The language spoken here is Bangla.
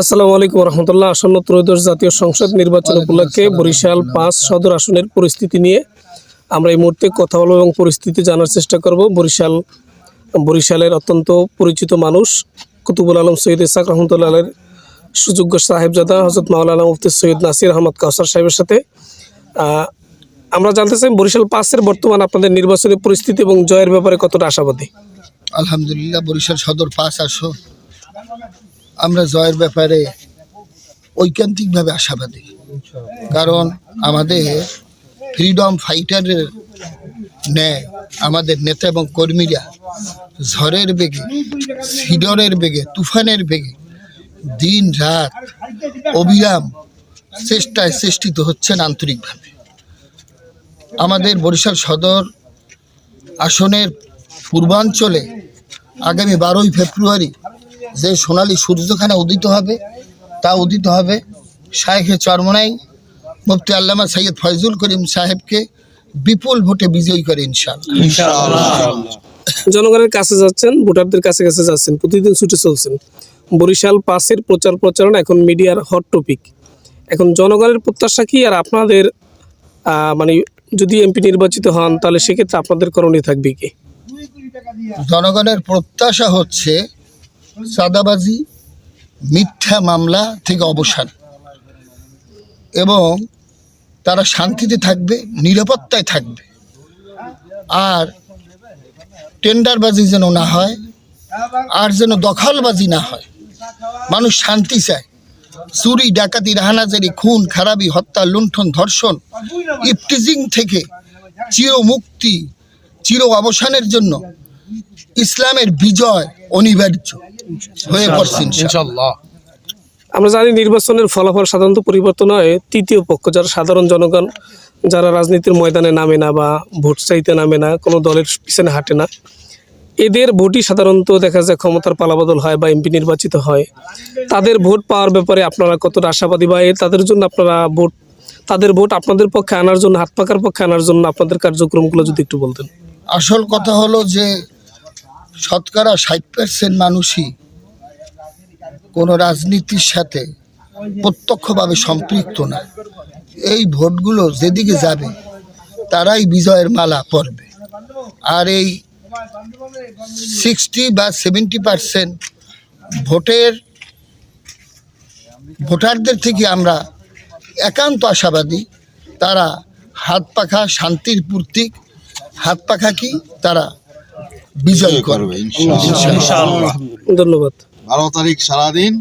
আসসালামু আলাইকুম রহমতুল্লাহ। আসন্ন ত্রয়োদশ জাতীয় সংসদ নির্বাচন উপলক্ষে বরিশাল ৫ সদর আসনের পরিস্থিতি নিয়ে আমরা এই মুহূর্তে কথা বলব এবং পরিস্থিতি জানার চেষ্টা করব। বরিশালের অত্যন্ত পরিচিত মানুষ কুতুবুল আলম সৈয়দ ইসহাক রহমতুল্লাহের সুযোগ্য সাহেবজাদা হযরত মাওলানা মুফতি সৈয়দ নাসির আহমদ কাউসার সাহেবের সাথে আমরা জানতে চাই বরিশাল ৫-এর বর্তমান আপনাদের নির্বাচনী পরিস্থিতি এবং জয়ের ব্যাপারে কতটা আশাবাদী। আলহামদুলিল্লাহ, বরিশাল সদর ৫ আসন আমরা জয়ের ব্যাপারে ঐকান্তিকভাবে আশাবাদী। কারণ আমাদের ফ্রিডম ফাইটারের ন্যায় আমাদের নেতা এবং কর্মীরা ঝড়ের বেগে, সিডরের বেগে, তুফানের বেগে দিন রাত অবিরাম চেষ্টায় চেষ্টিত হচ্ছেন আন্তরিকভাবে। আমাদের বরিশাল সদর আসনের পূর্বাঞ্চলে আগামী 12ই ফেব্রুয়ারি যে সোনালী সূর্যখানা উদিত হবে, তা উদিত হবে শায়েখে চরমনাই মুফতি আল্লামা সৈয়দ ফয়জুল করিম সাহেবকে বিপুল ভোটে বিজয়ী করে ইনশাআল্লাহ। জনগণের কাছে যাচ্ছেন, ভোটারদের কাছে কাছে যাচ্ছেন, প্রতিদিন ছুটে চলছেন। বরিশাল ৫-এর প্রচার প্রচারণা এখন মিডিয়ার হট টপিক। এখন জনগণের প্রত্যাশা কি, আর আপনাদের মানে যদি এমপি নির্বাচিত হন তাহলে সেক্ষেত্রে আপনাদের করণীয় থাকবে কি? জনগণের প্রত্যাশা হচ্ছে চাঁদাবাজি, মিথ্যা মামলা থেকে অবসান, এবং তারা শান্তিতে থাকবে, নিরাপত্তায় থাকবে। আর টেন্ডারবাজি যেন না হয়, আর যেন দখলবাজি না হয়। মানুষ শান্তি চায়। চুরি, ডাকাতি, রাহানাজারি, খুন খারাপি, হত্যা, লুণ্ঠন, ধর্ষণ, ইফটিজিং থেকে চিরমুক্তি, চির অবসানের জন্য ইসলামের বিজয় অনিবার্য হয়ে পড়ছে ইনশাআল্লাহ। আমরা জানি নির্বাচনের ফলাফল সাধারণত পরিবর্তন হয় তৃতীয় পক্ষ, যারা সাধারণ জনগণ, যারা রাজনীতির ময়দানে নামে না বা ভোট চাইতে নামে না, কোনো দলের পিছনে হাঁটে না, এদের ভোটই সাধারণত দেখা যায় ক্ষমতার পালাবদল হয় বা এমপি নির্বাচিত হয়। তাদের ভোট পাওয়ার ব্যাপারে আপনারা কতটা আশাবাদী, বা তাদের জন্য আপনারা তাদের ভোট আপনাদের পক্ষে আনার জন্য, হাত পাকার পক্ষে আনার জন্য আপনাদের কার্যক্রমগুলো যদি একটু বলতেন। আসল কথা হলো যে শতকরা 60% মানুষই কোনো রাজনীতির সাথে প্রত্যক্ষভাবে সম্পৃক্ত না। এই ভোটগুলো যেদিকে যাবে তারাই বিজয়ের মালা পরবে। আর এই 60 বা 70% ভোটারদের থেকে আমরা একান্ত আশাবাদী তারা হাত পাখা শান্তির প্রতীক, হাত পাখা কি তারা বিজয় করবে ইনশাআল্লাহ। ধন্যবাদ। 12 তারিখ সারাদিন